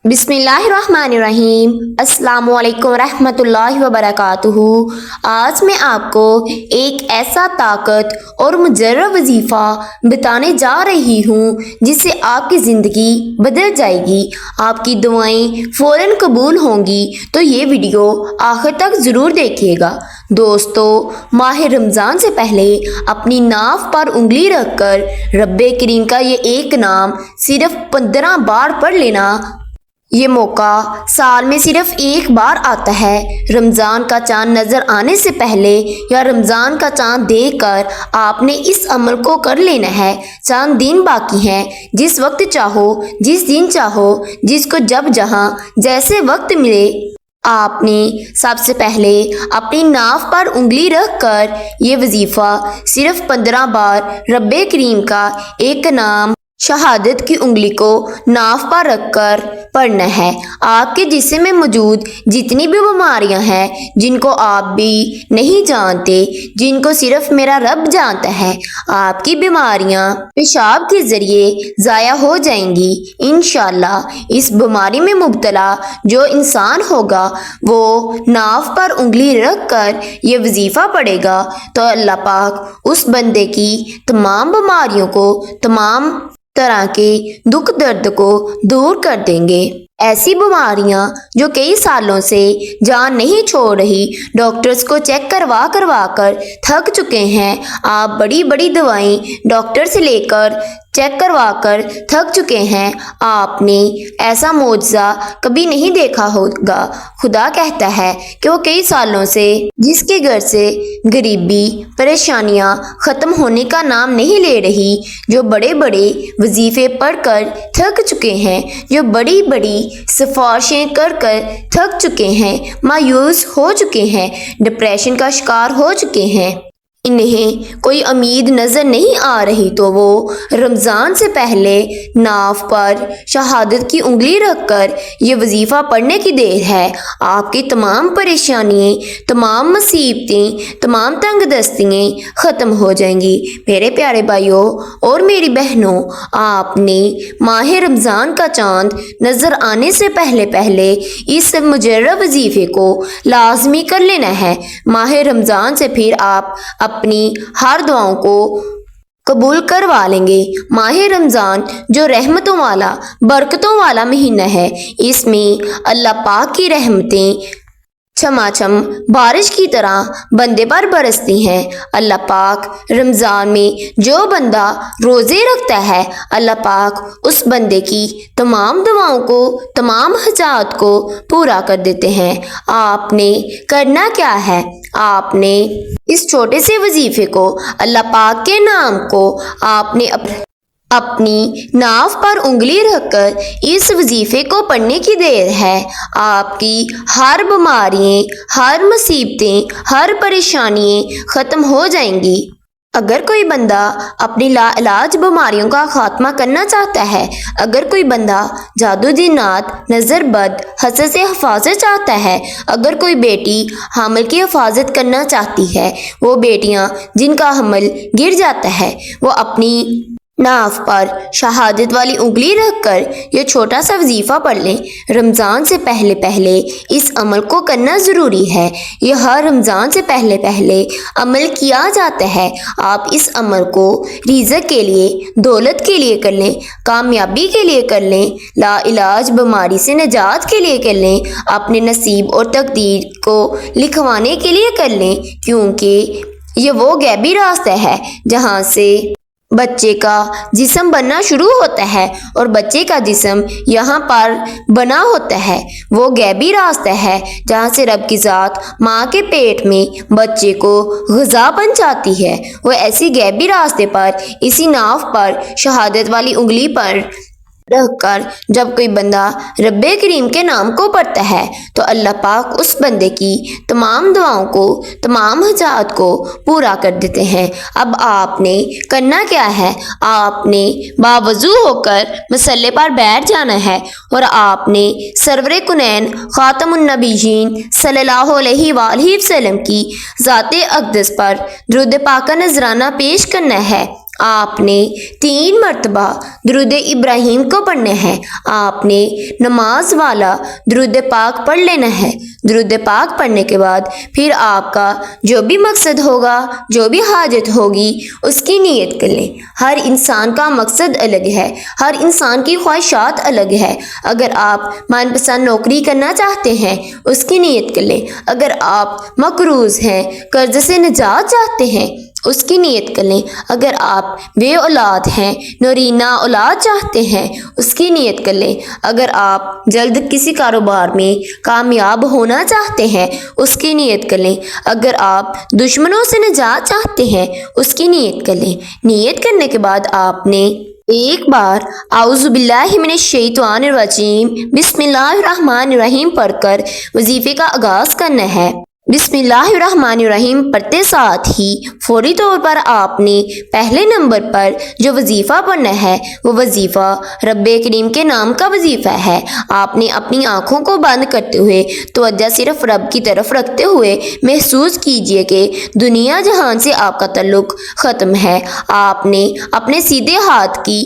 بسم اللہ الرحمن الرحیم۔ السلام علیکم ورحمۃ اللہ وبرکاتہ۔ آج میں آپ کو ایک ایسا طاقت اور مجرب وظیفہ بتانے جا رہی ہوں جس سے آپ کی زندگی بدل جائے گی، آپ کی دعائیں فوراً قبول ہوں گی، تو یہ ویڈیو آخر تک ضرور دیکھیے گا۔ دوستو، ماہ رمضان سے پہلے اپنی ناف پر انگلی رکھ کر رب کریم کا یہ ایک نام صرف 15 بار پڑھ لینا۔ یہ موقع سال میں صرف ایک بار آتا ہے۔ رمضان کا چاند نظر آنے سے پہلے یا رمضان کا چاند دیکھ کر آپ نے اس عمل کو کر لینا ہے۔ چاند دن باقی ہیں، جس وقت چاہو، جس دن چاہو، جس کو جب جہاں جیسے وقت ملے، آپ نے سب سے پہلے اپنی ناف پر انگلی رکھ کر یہ وظیفہ صرف 15 بار رب کریم کا ایک نام شہادت کی انگلی کو ناف پر رکھ کر پڑھنا ہے۔ آپ کے جسم میں موجود جتنی بھی بیماریاں ہیں جن کو آپ بھی نہیں جانتے، جن کو صرف میرا رب جانتا ہے، آپ کی بیماریاں پیشاب کے ذریعے ضائع ہو جائیں گی انشاءاللہ۔ اس بیماری میں مبتلا جو انسان ہوگا وہ ناف پر انگلی رکھ کر یہ وظیفہ پڑھے گا تو اللہ پاک اس بندے کی تمام بیماریوں کو، تمام طرح کے دکھ درد کو دور کر دیں گے۔ ایسی بیماریاں جو کئی سالوں سے جان نہیں چھوڑ رہی، ڈاکٹرز کو چیک کروا کر تھک چکے ہیں، آپ بڑی بڑی دوائیں ڈاکٹر سے لے کر چیک کروا کر تھک چکے ہیں، آپ نے ایسا معجزہ کبھی نہیں دیکھا ہوگا۔ خدا کہتا ہے کہ وہ کئی سالوں سے جس کے گھر سے غریبی، پریشانیاں ختم ہونے کا نام نہیں لے رہی، جو بڑے بڑے وظیفے پڑھ کر تھک چکے ہیں، جو بڑی بڑی سفارشیں کر تھک چکے ہیں، مایوس ہو چکے ہیں، ڈپریشن کا شکار ہو چکے ہیں، انہیں کوئی امید نظر نہیں آ رہی، تو وہ رمضان سے پہلے ناف پر شہادت کی انگلی رکھ کر یہ وظیفہ پڑھنے کی دیر ہے۔ آپ کی تمام پریشانیاں، تمام مصیبتیں، تمام تنگ دستیاں ختم ہو جائیں گی۔ میرے پیارے بھائیوں اور میری بہنوں، آپ نے ماہ رمضان کا چاند نظر آنے سے پہلے اس مجرب وظیفے کو لازمی کر لینا ہے۔ ماہ رمضان سے پھر آپ اپنی ہر دعاؤں کو قبول کروا لیں گے۔ ماہ رمضان جو رحمتوں والا، برکتوں والا مہینہ ہے، اس میں اللہ پاک کی رحمتیں چھماچھم بارش کی طرح بندے پر برستی ہیں۔ اللہ پاک رمضان میں جو بندہ روزے رکھتا ہے، اللہ پاک اس بندے کی تمام دعاؤں کو، تمام حاجات کو پورا کر دیتے ہیں۔ آپ نے کرنا کیا ہے؟ آپ نے اس چھوٹے سے وظیفے کو، اللہ پاک کے نام کو، آپ نے اپنی ناف پر انگلی رکھ کر اس وظیفے کو پڑھنے کی دیر ہے۔ آپ کی ہر بیماریاں، ہر مصیبتیں، ہر پریشانیاں ختم ہو جائیں گی۔ اگر کوئی بندہ اپنی لا علاج بیماریوں کا خاتمہ کرنا چاہتا ہے، اگر کوئی بندہ جادو جنات، نظر بد، حسد سے حفاظت چاہتا ہے، اگر کوئی بیٹی حمل کی حفاظت کرنا چاہتی ہے، وہ بیٹیاں جن کا حمل گر جاتا ہے، وہ اپنی ناف پر شہادت والی انگلی رکھ کر یہ چھوٹا سا وظیفہ پڑھ لیں۔ رمضان سے پہلے اس عمل کو کرنا ضروری ہے۔ یہ ہر رمضان سے پہلے عمل کیا جاتا ہے۔ آپ اس عمل کو رزق کے لیے، دولت کے لیے کر لیں، کامیابی کے لیے کر لیں، لا علاج بیماری سے نجات کے لیے کر لیں، اپنے نصیب اور تقدیر کو لکھوانے کے لیے کر لیں، کیونکہ یہ وہ غیبی راستہ ہے جہاں سے بچے کا جسم بننا شروع ہوتا ہے اور بچے کا جسم یہاں پر بنا ہوتا ہے۔ وہ غیبی راستہ ہے جہاں سے رب کی ذات ماں کے پیٹ میں بچے کو غذا پہنچاتی ہے۔ وہ ایسی غیبی راستے پر، اسی ناف پر شہادت والی انگلی پر رکھ کر جب کوئی بندہ رب کریم کے نام کو پڑھتا ہے تو اللہ پاک اس بندے کی تمام دعاؤں کو، تمام حاجات کو پورا کر دیتے ہیں۔ اب آپ نے کرنا کیا ہے؟ آپ نے باوضو ہو کر مصلی پر بیٹھ جانا ہے اور آپ نے سرور کونین خاتم النبیین صلی اللہ علیہ وآلہ وسلم کی ذات اقدس پر درود پاک کا نذرانہ پیش کرنا ہے۔ آپ نے 3 مرتبہ درود ابراہیم کو پڑھنا ہے۔ آپ نے نماز والا درود پاک پڑھ لینا ہے۔ درود پاک پڑھنے کے بعد پھر آپ کا جو بھی مقصد ہوگا، جو بھی حاجت ہوگی، اس کی نیت کر لیں۔ ہر انسان کا مقصد الگ ہے، ہر انسان کی خواہشات الگ ہے۔ اگر آپ من پسند نوکری کرنا چاہتے ہیں، اس کی نیت کر لیں۔ اگر آپ مقروض ہیں، قرض سے نجات چاہتے ہیں، اس کی نیت کر لیں۔ اگر آپ بے اولاد ہیں، نورینہ اولاد چاہتے ہیں، اس کی نیت کر لیں۔ اگر آپ جلد کسی کاروبار میں کامیاب ہونا چاہتے ہیں، اس کی نیت کر لیں۔ اگر آپ دشمنوں سے نجات چاہتے ہیں، اس کی نیت کر لیں۔ نیت کرنے کے بعد آپ نے ایک بار اعوذ باللہ من الشیطان الرجیم بسم اللہ الرحمن الرحیم پڑھ کر وظیفے کا آغاز کرنا ہے۔ بسم اللہ الرحمن الرحیم پڑھتے ساتھ ہی فوری طور پر آپ نے پہلے نمبر پر جو وظیفہ پڑھنا ہے، وہ وظیفہ رب کریم کے نام کا وظیفہ ہے۔ آپ نے اپنی آنکھوں کو بند کرتے ہوئے توجہ صرف رب کی طرف رکھتے ہوئے محسوس کیجئے کہ دنیا جہان سے آپ کا تعلق ختم ہے۔ آپ نے اپنے سیدھے ہاتھ کی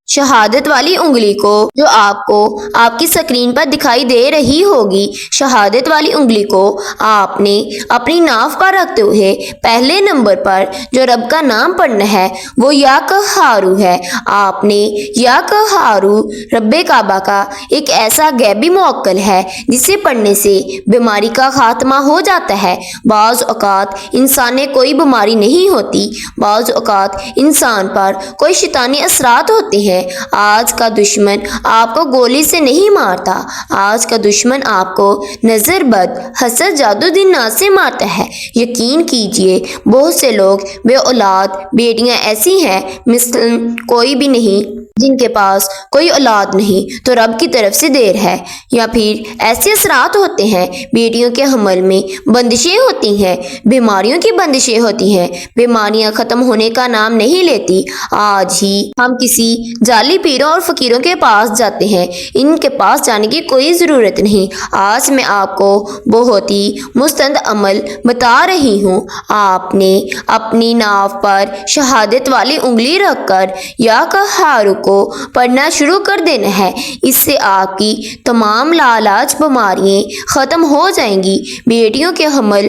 شہادت والی انگلی کو، جو آپ کو آپ کی سکرین پر دکھائی دے رہی ہوگی، شہادت والی انگلی کو آپ نے اپنی ناف پر رکھتے ہوئے پہلے نمبر پر جو رب کا نام پڑھنا ہے، وہ یا قہارو ہے۔ آپ نے یا قہارو رب کعبہ کا ایک ایسا غیبی موکل ہے جسے پڑھنے سے بیماری کا خاتمہ ہو جاتا ہے۔ بعض اوقات انسان میں کوئی بیماری نہیں ہوتی، بعض اوقات انسان پر کوئی شیطانی اثرات ہوتے ہیں۔ آج کا دشمن آپ کو گولی سے نہیں مارتا، آج کا دشمن آپ کو نظر بد، حسد، جادو دنا سے مارتا ہے۔ یقین کیجئے بہت سے لوگ بے اولاد بیٹیاں ایسی ہیں، مثلا کوئی بھی نہیں، جن کے پاس کوئی اولاد نہیں تو رب کی طرف سے دیر ہے، یا پھر ایسے اثرات ہوتے ہیں، بیٹیوں کے حمل میں بندشیں ہوتی ہیں، بیماریوں کی بندشیں ہوتی ہیں، بیماریاں ختم ہونے کا نام نہیں لیتی۔ آج ہی ہم کسی جعلی پیروں اور فقیروں کے پاس جاتے ہیں، ان کے پاس جانے کی کوئی ضرورت نہیں۔ آج میں آپ کو بہت ہی مستند عمل بتا رہی ہوں۔ آپ نے اپنی ناف پر شہادت والی انگلی رکھ کر یا قہارو کو پڑھنا شروع کر دینا ہے۔ اس سے آپ کی تمام لاعلاج بیماریاں ختم ہو جائیں گی۔ بیٹیوں کے حمل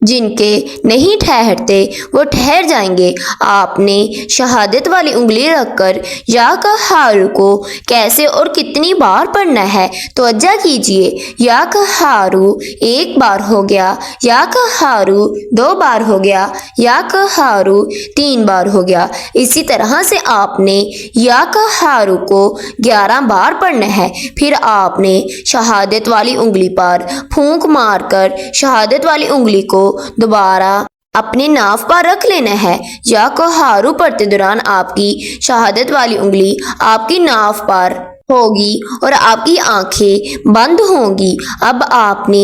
جن کے نہیں ٹھہرتے وہ ٹھہر جائیں گے۔ آپ نے شہادت والی انگلی رکھ کر یا قہارو کو کیسے اور کتنی بار پڑھنا ہے توجہ کیجئے۔ یا قہارو 1 بار ہو گیا، یا قہارو 2 بار ہو گیا، یا قہارو 3 بار ہو گیا۔ اسی طرح سے آپ نے یا قہارو کو 11 بار پڑھنا ہے۔ پھر آپ نے شہادت والی انگلی پر پھونک مار کر شہادت والی انگلی کو دوبارہ اپنے ناف پر رکھ لینا ہے۔ یا قہارو پڑھتے دوران آپ کی شہادت والی انگلی آپ کی ناف پر ہوگی اور آپ کی آنکھیں بند ہوں گی۔ اب آپ نے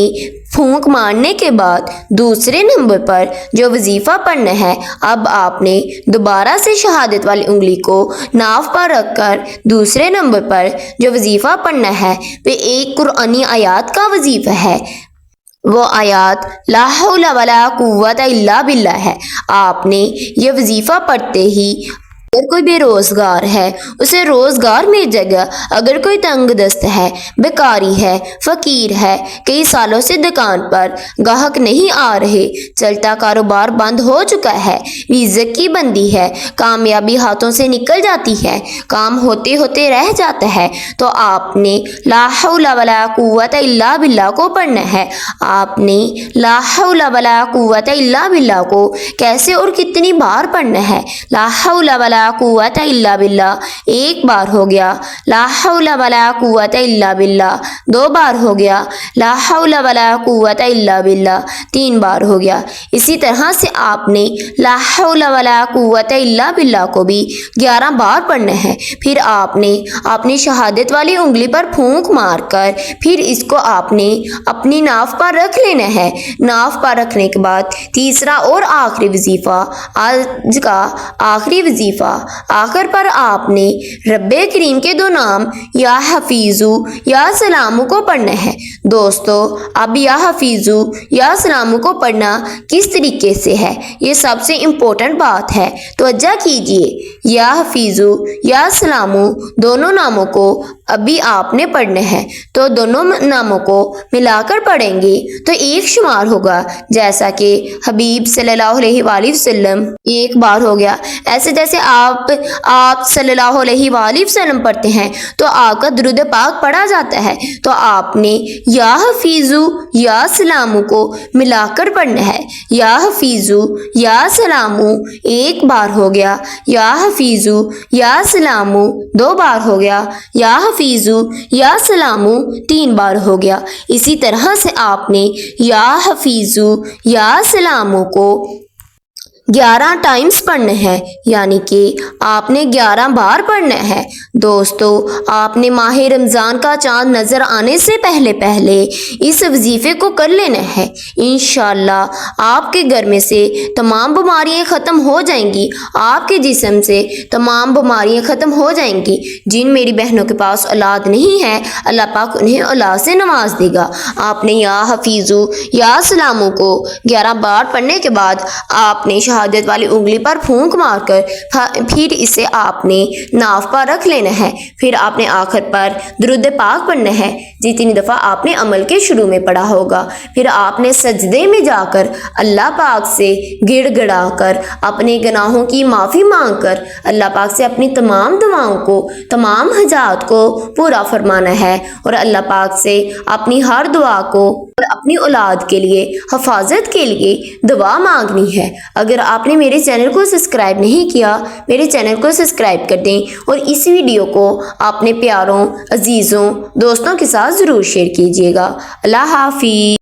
پھونک مارنے کے بعد دوسرے نمبر پر جو وظیفہ پڑھنا ہے، اب آپ نے دوبارہ سے شہادت والی انگلی کو ناف پر رکھ کر دوسرے نمبر پر جو وظیفہ پڑھنا ہے، وہ ایک قرآنی آیات کا وظیفہ ہے۔ وہ آیات لا حول ولا قوت الا باللہ ہے۔ آپ نے یہ وظیفہ پڑھتے ہی اگر کوئی بے روزگار ہے اسے روزگار مل جائے گا، اگر کوئی تنگ دست ہے، بیکاری ہے، فقیر ہے، کئی سالوں سے دکان پر گاہک نہیں آ رہے، چلتا کاروبار بند ہو چکا ہے، رزق کی بندی ہے، کامیابی ہاتھوں سے نکل جاتی ہے، کام ہوتے ہوتے رہ جاتا ہے، تو آپ نے لا حول ولا قوت الا باللہ کو پڑھنا ہے۔ آپ نے لا حول ولا قوت الا باللہ کو کیسے اور کتنی بار پڑھنا ہے؟ لا حول ولا قوت الا باللہ 1 بار ہو گیا، لا حول ولا قوت الا باللہ 2 بار ہو گیا، لا حول ولا قوت الا باللہ 3 بار ہو گیا۔ اسی طرح سے آپ نے لا حول ولا قوت الا باللہ کو بھی 11 بار پڑھنا ہے۔ پھر آپ نے اپنی شہادت والی انگلی پر پھونک مار کر پھر اس کو آپ نے اپنی ناف پر رکھ لینا ہے۔ ناف پر رکھنے کے بعد تیسرا اور آخری وظیفہ، آج کا آخری وظیفہ آخر پر آپ نے رب کریم کے دو نام یا حفیظو یا سلامو کو پڑھنا ہے۔ دوستو اب یا حفیظو یا سلامو کو پڑھنا کس طریقے سے ہے، یہ سب سے امپورٹنٹ بات ہے، توجہ کیجئے۔ یا حفیظو یا سلامو دونوں ناموں کو ابھی آپ نے پڑھنا ہے، تو دونوں ناموں کو ملا کر پڑھیں گے تو ایک شمار ہوگا، جیسا کہ حبیب صلی اللہ علیہ وآلہ وسلم ایک بار ہو گیا۔ ایسے جیسے آپ صلی اللہ علیہ وآلہ وسلم پڑھتے ہیں تو آپ کا درود پاک پڑھا جاتا ہے، تو آپ نے یا حفیظو یا سلامو کو ملا کر پڑھنا ہے۔ یا حفیظو یا سلامو ایک بار ہو گیا، یا حفیظو یا سلامو دو بار ہو گیا، یا حفیظو یا سلامو تین بار ہو گیا۔ اسی طرح سے آپ نے یا حفیظو یا سلامو کو 11 ٹائمز پڑھنا ہے، یعنی کہ آپ نے 11 بار پڑھنا ہے۔ دوستو آپ نے ماہ رمضان کا چاند نظر آنے سے پہلے اس وظیفے کو کر لینا ہے۔ انشاءاللہ آپ کے گھر میں سے تمام بیماریاں ختم ہو جائیں گی، آپ کے جسم سے تمام بیماریاں ختم ہو جائیں گی۔ جن میری بہنوں کے پاس اولاد نہیں ہے، اللہ پاک انہیں اولاد سے نواز دے گا۔ آپ نے یا حفیظو یا سلامو کو 11 بار پڑھنے کے بعد آپ نے شہادت والی انگلی پر پھونک مار کر پھر اسے آپ نے ناف پر رکھ لینا ہے۔ پھر آپ نے آخر پر درود پاک پڑھنا ہے، جتنی دفعہ آپ نے عمل کے شروع میں پڑھا ہوگا۔ پھر آپ نے سجدے میں جا کر اللہ پاک سے گڑ گڑا کر اپنے گناہوں کی معافی مانگ کر اللہ پاک سے اپنی تمام دعاؤں کو، تمام حاجات کو پورا فرمانا ہے، اور اللہ پاک سے اپنی ہر دعا کو اور اپنی اولاد کے لیے حفاظت کے لیے دعا مانگنی ہے۔ اگر آپ نے میرے چینل کو سبسکرائب نہیں کیا، میرے چینل کو سبسکرائب کر دیں، اور اس ویڈیو کو اپنے پیاروں، عزیزوں، دوستوں کے ساتھ ضرور شیئر کیجیے گا۔ اللہ حافظ۔